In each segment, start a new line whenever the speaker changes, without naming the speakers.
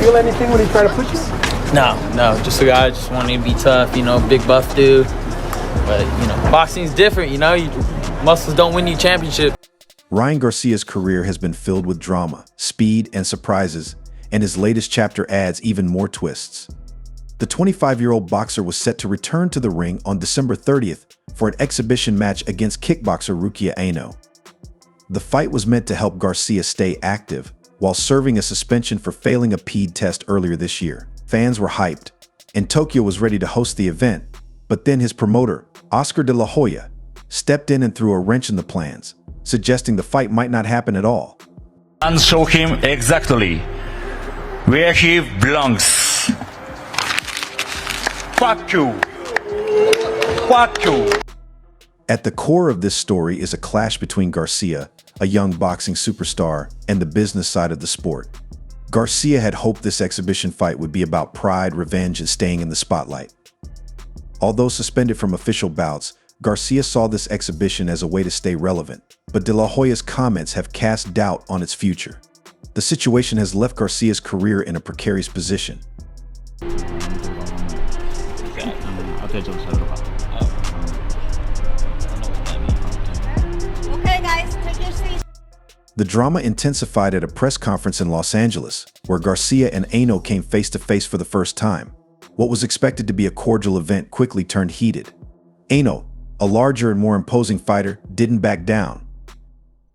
feel anything when he tried to push you?
No, just a guy just wanting to be tough, you know, big buff dude. But, you know, boxing's different, you know, muscles don't win you championship.
Ryan Garcia's career has been filled with drama, speed, and surprises, and his latest chapter adds even more twists. The 25-year-old boxer was set to return to the ring on December 30th for an exhibition match against kickboxer Rukiya Anpo. The fight was meant to help Garcia stay active while serving a suspension for failing a PED test earlier this year. Fans were hyped, and Tokyo was ready to host the event, but then his promoter, Oscar de la Hoya, stepped in and threw a wrench in the plans, suggesting the fight might not happen at all.
And show him exactly where he belongs. Fuck you. Fuck you.
At the core of this story is a clash between Garcia, a young boxing superstar, and the business side of the sport. Garcia had hoped this exhibition fight would be about pride, revenge, and staying in the spotlight. Although suspended from official bouts, Garcia saw this exhibition as a way to stay relevant, but De La Hoya's comments have cast doubt on its future. The situation has left Garcia's career in a precarious position. The drama intensified at a press conference in Los Angeles, where Garcia and Anpo came face-to-face for the first time. What was expected to be a cordial event quickly turned heated. Anpo, a larger and more imposing fighter, didn't back down.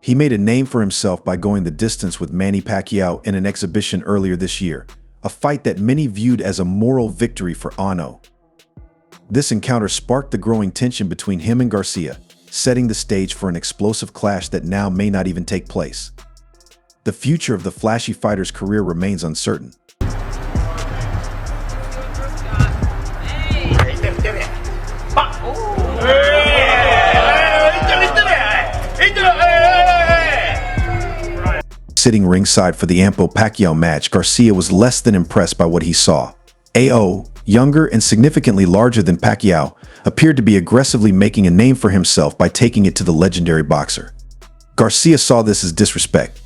He made a name for himself by going the distance with Manny Pacquiao in an exhibition earlier this year, a fight that many viewed as a moral victory for Anpo. This encounter sparked the growing tension between him and Garcia, setting the stage for an explosive clash that now may not even take place. The future of the flashy fighter's career remains uncertain. Sitting ringside for the Anpo-Pacquiao match, Garcia was less than impressed by what he saw. Anpo, younger and significantly larger than Pacquiao, appeared to be aggressively making a name for himself by taking it to the legendary boxer. Garcia saw this as disrespect.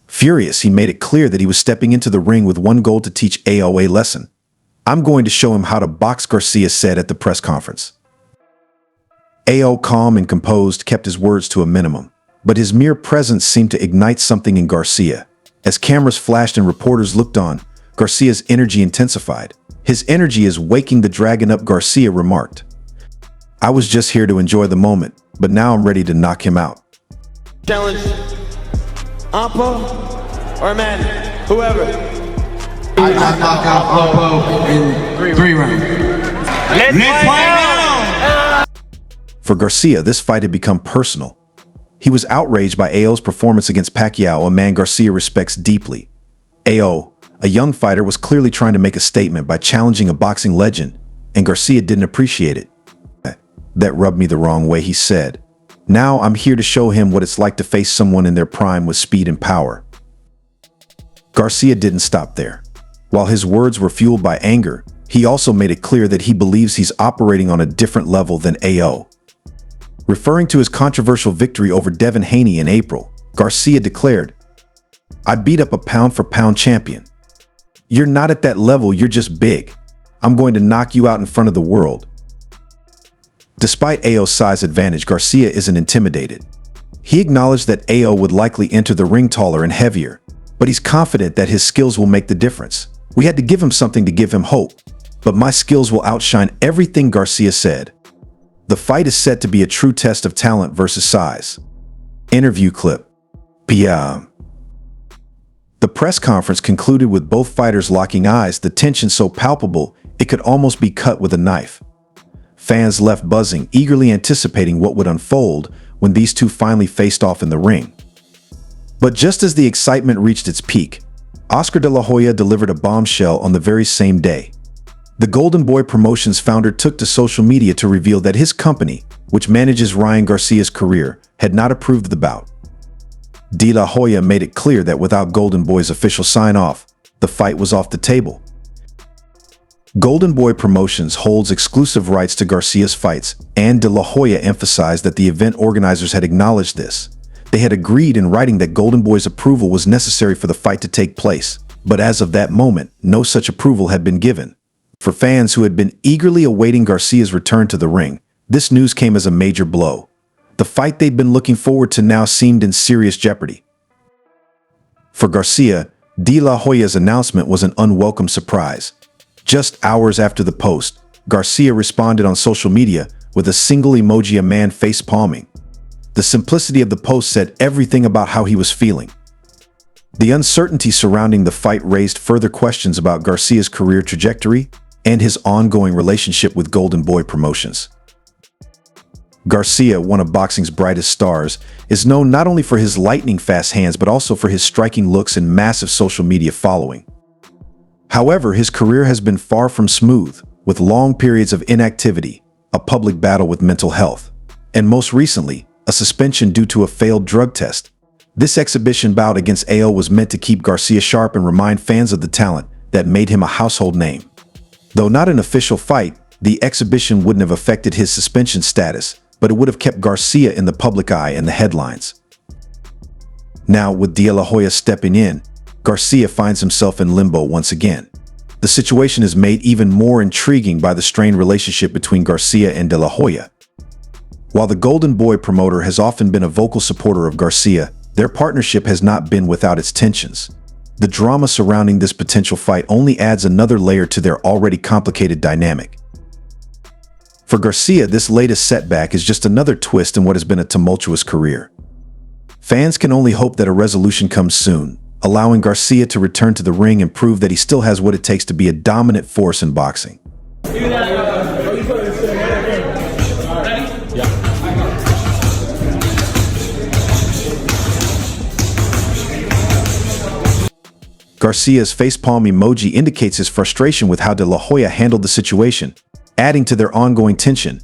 Furious, he made it clear that he was stepping into the ring with one goal to teach Anpo a lesson. "I'm going to show him how to box," Garcia said at the press conference. Anpo, calm and composed, kept his words to a minimum, but his mere presence seemed to ignite something in Garcia. As cameras flashed and reporters looked on, Garcia's energy intensified. "His energy is waking the dragon up," Garcia remarked. "I was just here to enjoy the moment, but now I'm ready to knock him out."
Challenge Anpo or Manny, whoever.
I knock out Anpo in 3 rounds.
Let's fight now!
For Garcia, this fight had become personal. He was outraged by Anpo's performance against Pacquiao, a man Garcia respects deeply. Anpo, a young fighter, was clearly trying to make a statement by challenging a boxing legend, and Garcia didn't appreciate it. "That rubbed me the wrong way," he said. "Now I'm here to show him what it's like to face someone in their prime with speed and power." Garcia didn't stop there. While his words were fueled by anger, he also made it clear that he believes he's operating on a different level than Anpo. Referring to his controversial victory over Devin Haney in April, Garcia declared, "I beat up a pound-for-pound champion. You're not at that level, you're just big. I'm going to knock you out in front of the world." Despite Anpo's size advantage, Garcia isn't intimidated. He acknowledged that Anpo would likely enter the ring taller and heavier, but he's confident that his skills will make the difference. "We had to give him something to give him hope, but my skills will outshine everything," Garcia said. The fight is set to be a true test of talent versus size. Interview clip. The press conference concluded with both fighters locking eyes, the tension so palpable it could almost be cut with a knife. Fans left buzzing, eagerly anticipating what would unfold when these two finally faced off in the ring. But just as the excitement reached its peak, Oscar de la Hoya delivered a bombshell on the very same day. The Golden Boy Promotions founder took to social media to reveal that his company, which manages Ryan Garcia's career, had not approved the bout. De La Hoya made it clear that without Golden Boy's official sign-off, the fight was off the table. Golden Boy Promotions holds exclusive rights to Garcia's fights, and De La Hoya emphasized that the event organizers had acknowledged this. They had agreed in writing that Golden Boy's approval was necessary for the fight to take place. But as of that moment, no such approval had been given. For fans who had been eagerly awaiting Garcia's return to the ring, this news came as a major blow. The fight they'd been looking forward to now seemed in serious jeopardy. For Garcia, De La Hoya's announcement was an unwelcome surprise. Just hours after the post, Garcia responded on social media with a single emoji, a man face-palming. The simplicity of the post said everything about how he was feeling. The uncertainty surrounding the fight raised further questions about Garcia's career trajectory and his ongoing relationship with Golden Boy Promotions. Garcia, one of boxing's brightest stars, is known not only for his lightning-fast hands but also for his striking looks and massive social media following. However, his career has been far from smooth, with long periods of inactivity, a public battle with mental health, and most recently, a suspension due to a failed drug test. This exhibition bout against AO was meant to keep Garcia sharp and remind fans of the talent that made him a household name. Though not an official fight, the exhibition wouldn't have affected his suspension status, but it would have kept Garcia in the public eye and the headlines. Now, with De La Hoya stepping in, Garcia finds himself in limbo once again. The situation is made even more intriguing by the strained relationship between Garcia and De La Hoya. While the Golden Boy promoter has often been a vocal supporter of Garcia, their partnership has not been without its tensions. The drama surrounding this potential fight only adds another layer to their already complicated dynamic. For Garcia, this latest setback is just another twist in what has been a tumultuous career. Fans can only hope that a resolution comes soon, allowing Garcia to return to the ring and prove that he still has what it takes to be a dominant force in boxing. Garcia's facepalm emoji indicates his frustration with how De La Hoya handled the situation, adding to their ongoing tension.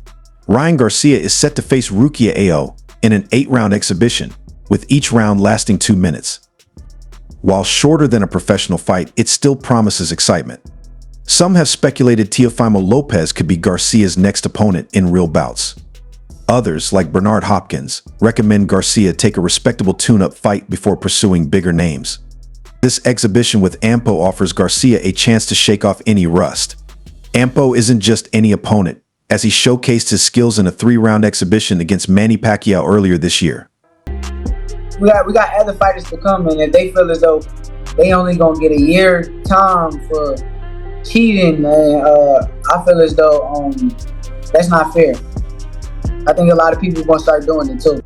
Ryan Garcia is set to face Rukiya Anpo in an 8-round exhibition, with each round lasting 2 minutes. While shorter than a professional fight, it still promises excitement. Some have speculated Teofimo Lopez could be Garcia's next opponent in real bouts. Others, like Bernard Hopkins, recommend Garcia take a respectable tune-up fight before pursuing bigger names. This exhibition with Anpo offers Garcia a chance to shake off any rust. Anpo isn't just any opponent, as he showcased his skills in a 3-round exhibition against Manny Pacquiao earlier this year.
We got other fighters to come, and if they feel as though they only gonna get a year time for cheating, I feel as though that's not fair. I think a lot of people gonna start doing it too.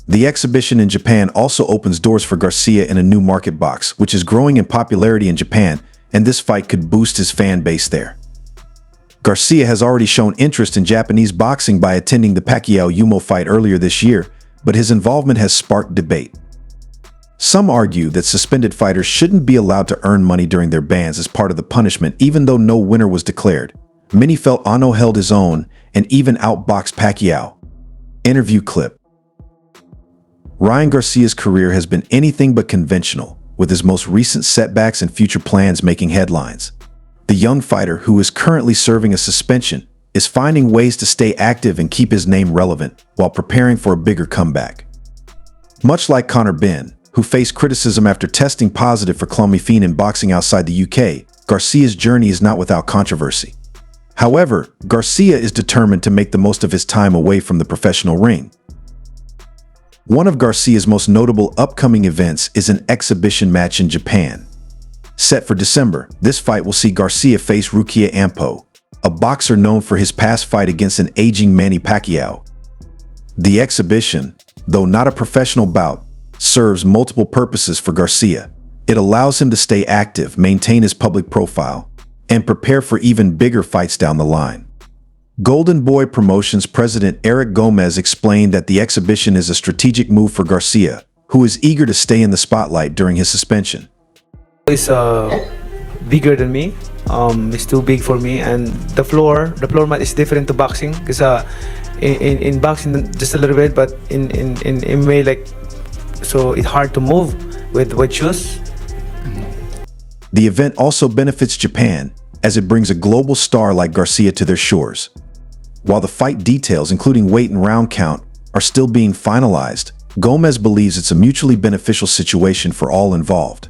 The exhibition in Japan also opens doors for Garcia in a new market box, which is growing in popularity in Japan, and this fight could boost his fan base there. Garcia has already shown interest in Japanese boxing by attending the Pacquiao-Yumo fight earlier this year, but his involvement has sparked debate. Some argue that suspended fighters shouldn't be allowed to earn money during their bans as part of the punishment, even though no winner was declared. Many felt Anpo held his own and even outboxed Pacquiao. Interview clip. Ryan Garcia's career has been anything but conventional, with his most recent setbacks and future plans making headlines. The young fighter, who is currently serving a suspension, is finding ways to stay active and keep his name relevant while preparing for a bigger comeback. Much like Conor Benn, who faced criticism after testing positive for clomiphene in boxing outside the UK, Garcia's journey is not without controversy. However, Garcia is determined to make the most of his time away from the professional ring. One of Garcia's most notable upcoming events is an exhibition match in Japan. Set for December, this fight will see Garcia face Rukiya Anpo, a boxer known for his past fight against an aging Manny Pacquiao. The exhibition, though not a professional bout, serves multiple purposes for Garcia. It allows him to stay active, maintain his public profile, and prepare for even bigger fights down the line. Golden Boy Promotions president Eric Gomez explained that the exhibition is a strategic move for Garcia, who is eager to stay in the spotlight during his suspension.
He's bigger than me. It's too big for me, and the floor mat is different to boxing because in boxing just a little bit, but in MMA like so it's hard to move with shoes.
The event also benefits Japan, as it brings a global star like Garcia to their shores. While the fight details, including weight and round count, are still being finalized, Gomez believes it's a mutually beneficial situation for all involved.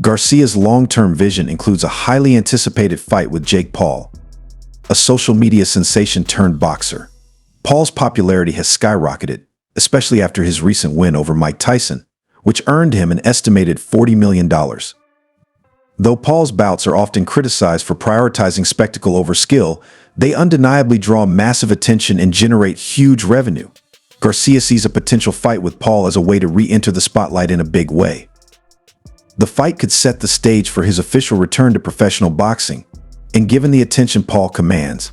Garcia's long-term vision includes a highly anticipated fight with Jake Paul, a social media sensation turned boxer. Paul's popularity has skyrocketed, especially after his recent win over Mike Tyson, which earned him an estimated $40 million. Though Paul's bouts are often criticized for prioritizing spectacle over skill, they undeniably draw massive attention and generate huge revenue. Garcia sees a potential fight with Paul as a way to re-enter the spotlight in a big way. The fight could set the stage for his official return to professional boxing, and given the attention Paul commands,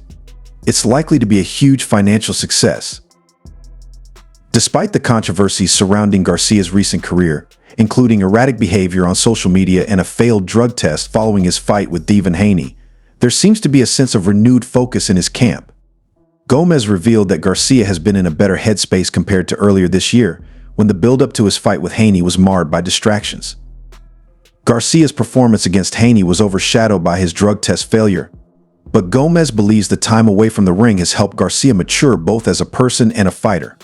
it's likely to be a huge financial success. Despite the controversies surrounding Garcia's recent career, including erratic behavior on social media and a failed drug test following his fight with Devin Haney, there seems to be a sense of renewed focus in his camp. Gomez revealed that Garcia has been in a better headspace compared to earlier this year, when the build-up to his fight with Haney was marred by distractions. Garcia's performance against Haney was overshadowed by his drug test failure, but Gomez believes the time away from the ring has helped Garcia mature both as a person and a fighter.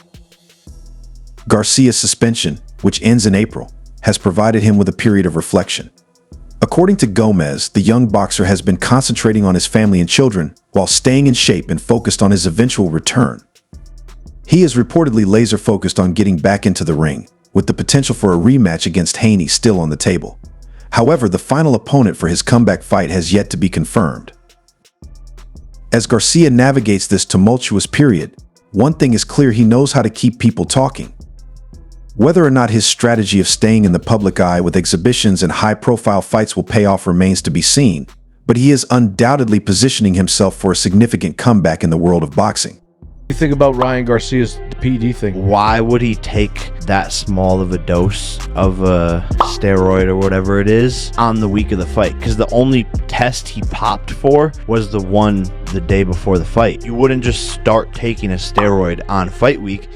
Garcia's suspension, which ends in April, has provided him with a period of reflection. According to Gomez, the young boxer has been concentrating on his family and children while staying in shape and focused on his eventual return. He is reportedly laser-focused on getting back into the ring, with the potential for a rematch against Haney still on the table. However, the final opponent for his comeback fight has yet to be confirmed. As Garcia navigates this tumultuous period, one thing is clear: he knows how to keep people talking. Whether or not his strategy of staying in the public eye with exhibitions and high-profile fights will pay off remains to be seen, but he is undoubtedly positioning himself for a significant comeback in the world of boxing.
What do you think about Ryan Garcia's PD thing?
Why would he take that small of a dose of a steroid or whatever it is on the week of the fight? Because the only test he popped for was the one the day before the fight. You wouldn't just start taking a steroid on fight week.